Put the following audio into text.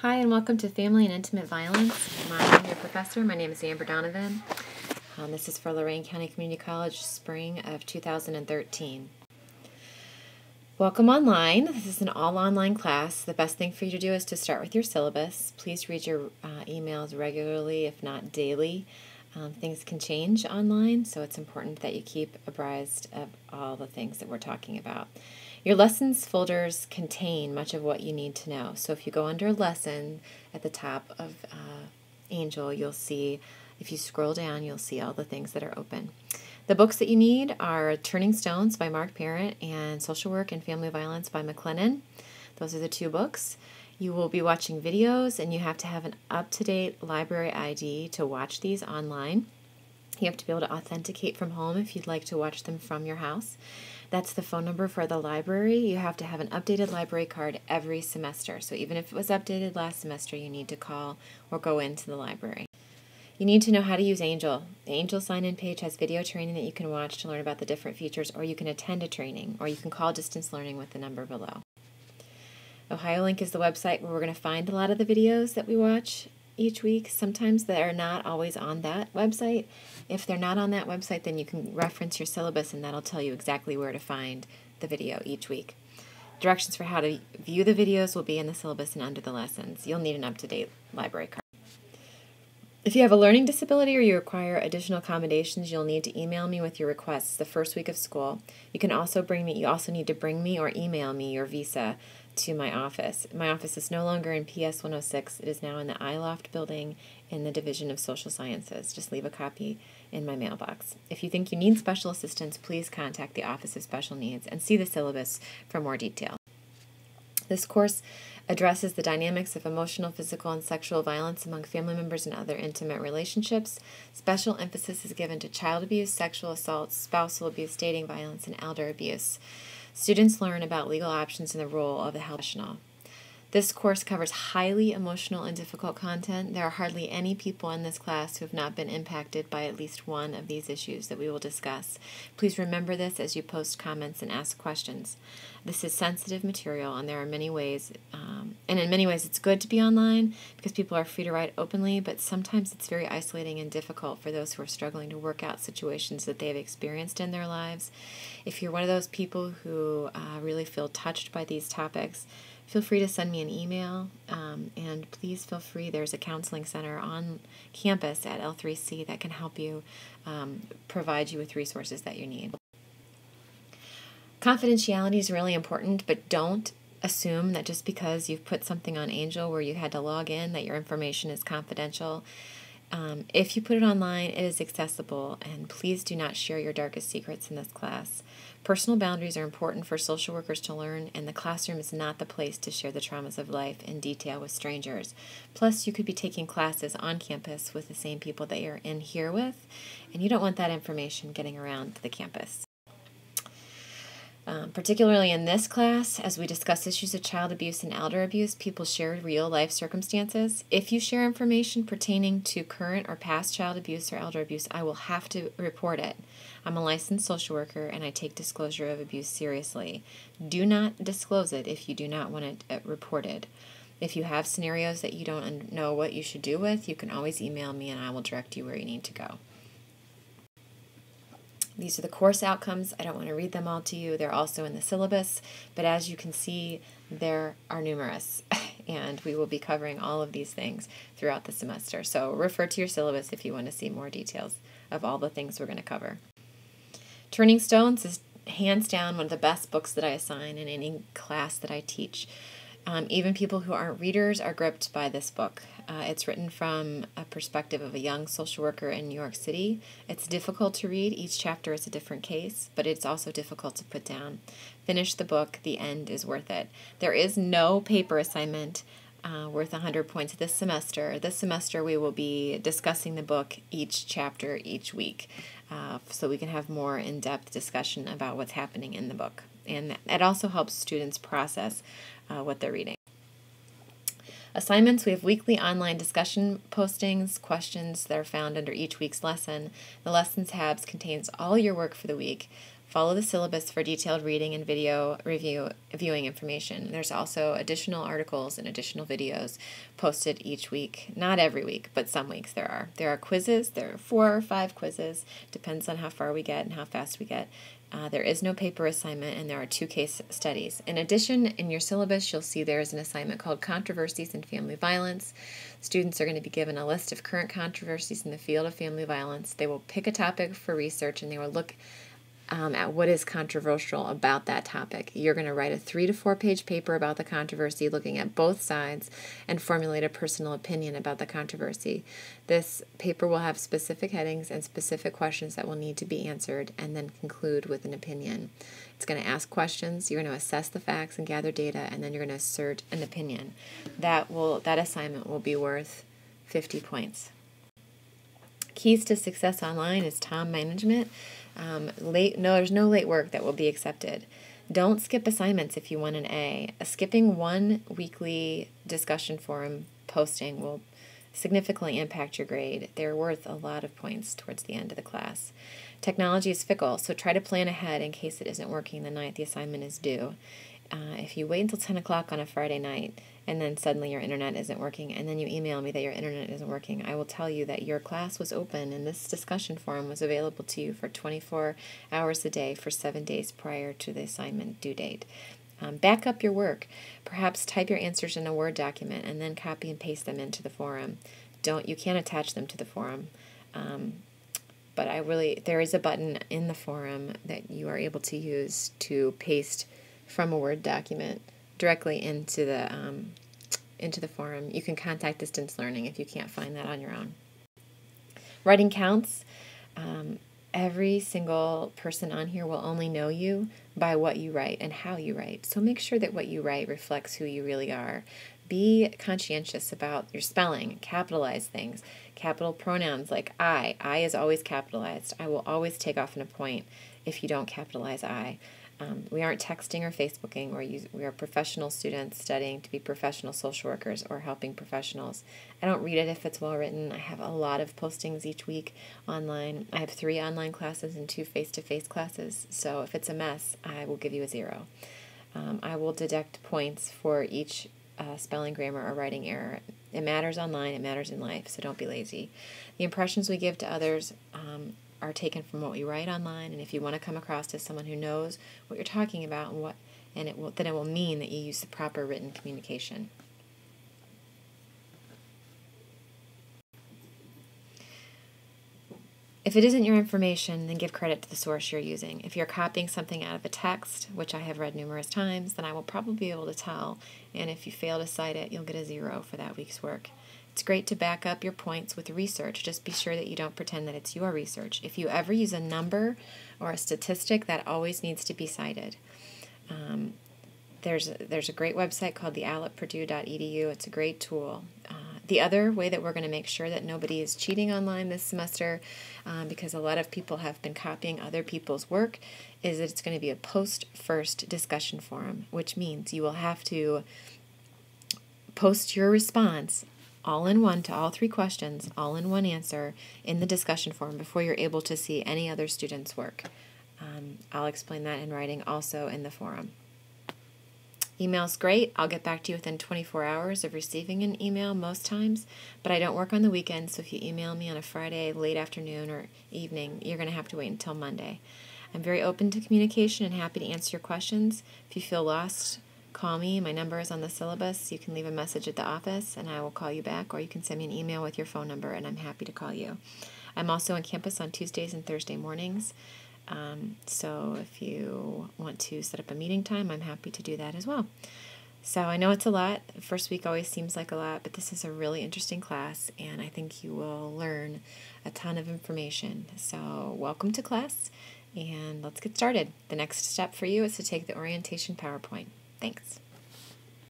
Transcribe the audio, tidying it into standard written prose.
Hi, and welcome to Family and Intimate Violence. I'm your professor. My name is Amber Donovan. This is for Lorain County Community College, spring of 2013. Welcome online. This is an all-online class. The best thing for you to do is to start with your syllabus. Please read your emails regularly, if not daily. Things can change online, so it's important that you keep apprised of all the things that we're talking about. Your lessons folders contain much of what you need to know. So if you go under lesson at the top of Angel, you'll see, if you scroll down, you'll see all the things that are open. The books that you need are Turning Stones by Mark Parent and Social Work and Family Violence by McLennan. Those are the two books. You will be watching videos, and you have to have an up-to-date library ID to watch these online. You have to be able to authenticate from home if you'd like to watch them from your house. That's the phone number for the library. You have to have an updated library card every semester. So even if it was updated last semester, you need to call or go into the library. You need to know how to use Angel. The Angel sign-in page has video training that you can watch to learn about the different features, or you can attend a training, or you can call distance learning with the number below. OhioLink is the website where we're going to find a lot of the videos that we watch each week. Sometimes they're not always on that website. If they're not on that website, then you can reference your syllabus, and that'll tell you exactly where to find the video each week. Directions for how to view the videos will be in the syllabus and under the lessons. You'll need an up-to-date library card. If you have a learning disability or you require additional accommodations, you'll need to email me with your requests the first week of school. You also need to bring me or email me your visa to my office. My office is no longer in PS 106. It is now in the iLoft building in the Division of Social Sciences. Just leave a copy in my mailbox. If you think you need special assistance, please contact the Office of Special Needs and see the syllabus for more detail. This course addresses the dynamics of emotional, physical, and sexual violence among family members and other intimate relationships. Special emphasis is given to child abuse, sexual assault, spousal abuse, dating violence, and elder abuse. Students learn about legal options and the role of the health professional. This course covers highly emotional and difficult content. There are hardly any people in this class who have not been impacted by at least one of these issues that we will discuss. Please remember this as you post comments and ask questions. This is sensitive material, and there are many ways, and in many ways it's good to be online because people are free to write openly, but sometimes it's very isolating and difficult for those who are struggling to work out situations that they have experienced in their lives. If you're one of those people who really feel touched by these topics, feel free to send me an email, and please feel free. There's a counseling center on campus at L3C that can help you provide you with resources that you need. Confidentiality is really important, but don't assume that just because you've put something on Angel where you had to log in that your information is confidential. If you put it online, it is accessible, and please do not share your darkest secrets in this class. Personal boundaries are important for social workers to learn, and the classroom is not the place to share the traumas of life in detail with strangers. Plus, you could be taking classes on campus with the same people that you're in here with, and you don't want that information getting around the campus. Particularly in this class, as we discuss issues of child abuse and elder abuse, people share real-life circumstances. If you share information pertaining to current or past child abuse or elder abuse, I will have to report it. I'm a licensed social worker, and I take disclosure of abuse seriously. Do not disclose it if you do not want it reported. If you have scenarios that you don't know what you should do with, you can always email me, and I will direct you where you need to go. These are the course outcomes. I don't want to read them all to you. They're also in the syllabus, but as you can see, there are numerous, and we will be covering all of these things throughout the semester. So refer to your syllabus if you want to see more details of all the things we're going to cover. Turning Stones is hands down one of the best books that I assign in any class that I teach. Even people who aren't readers are gripped by this book. It's written from a perspective of a young social worker in New York City. It's difficult to read. Each chapter is a different case, but it's also difficult to put down. Finish the book. The end is worth it. There is no paper assignment worth 100 points this semester. This semester we will be discussing the book each chapter each week, so we can have more in-depth discussion about what's happening in the book. And it also helps students process what they're reading. Assignments, we have weekly online discussion postings, questions that are found under each week's lesson. The Lessons tabs contains all your work for the week, Follow the syllabus for detailed reading and video viewing information. There's also additional articles and additional videos posted each week. Not every week, but some weeks there are. There are quizzes. There are 4 or 5 quizzes. Depends on how far we get and how fast we get. There is no paper assignment, and there are 2 case studies. In addition, in your syllabus, you'll see there is an assignment called Controversies in Family Violence. Students are going to be given a list of current controversies in the field of family violence. They will pick a topic for research, and they will look at what is controversial about that topic. You're going to write a 3 to 4 page paper about the controversy, looking at both sides, and formulate a personal opinion about the controversy. This paper will have specific headings and specific questions that will need to be answered, and then conclude with an opinion. It's going to ask questions, you're going to assess the facts and gather data, and then you're going to assert an opinion. That assignment will be worth 50 points. Keys to Success Online is time management. There's no late work that will be accepted. Don't skip assignments if you want an A. Skipping 1 weekly discussion forum posting will significantly impact your grade. They're worth a lot of points towards the end of the class. Technology is fickle, so try to plan ahead in case it isn't working the night the assignment is due. If you wait until 10 o'clock on a Friday night and then suddenly your internet isn't working and then you email me that your internet isn't working, I will tell you that your class was open and this discussion forum was available to you for 24 hours a day for 7 days prior to the assignment due date. Back up your work. Perhaps type your answers in a Word document and then copy and paste them into the forum. You can't attach them to the forum. But there is a button in the forum that you are able to use to paste from a Word document directly into the forum. You can contact Distance Learning if you can't find that on your own. Writing counts. Every single person on here will only know you by what you write and how you write. So make sure that what you write reflects who you really are. Be conscientious about your spelling. Capitalize things. Capital pronouns like I. I is always capitalized. I will always take off in a point if you don't capitalize I. We aren't texting or Facebooking. We are professional students studying to be professional social workers or helping professionals. I don't read it if it's well written. I have a lot of postings each week online. I have 3 online classes and 2 face-to-face classes. So if it's a mess, I will give you a 0. I will deduct points for each spelling, grammar, or writing error. It matters online. It matters in life. So don't be lazy. The impressions we give to others are taken from what we write online, and if you want to come across as someone who knows what you're talking about then it will mean that you use the proper written communication. If it isn't your information, then give credit to the source you're using. If you're copying something out of a text, which I have read numerous times, then I will probably be able to tell, and if you fail to cite it, you'll get a 0 for that week's work. It's great to back up your points with research. Just be sure that you don't pretend that it's your research. If you ever use a number or a statistic, that always needs to be cited. There's a great website called theowl@purdue.edu. It's a great tool. The other way that we're going to make sure that nobody is cheating online this semester, because a lot of people have been copying other people's work, is that it's going to be a post-first discussion forum, which means you will have to post your response all in one to all 3 questions, all in one answer in the discussion forum before you're able to see any other student's work. I'll explain that in writing also in the forum. Email's great. I'll get back to you within 24 hours of receiving an email most times, but I don't work on the weekends, so if you email me on a Friday, late afternoon or evening, you're going to have to wait until Monday. I'm very open to communication and happy to answer your questions. If you feel lost, call me. My number is on the syllabus. You can leave a message at the office, and I will call you back, or you can send me an email with your phone number, and I'm happy to call you. I'm also on campus on Tuesdays and Thursday mornings. So if you want to set up a meeting time, I'm happy to do that as well. So I know it's a lot. First week always seems like a lot, but this is a really interesting class, and I think you will learn a ton of information. So welcome to class, and let's get started. The next step for you is to take the orientation PowerPoint. Thanks.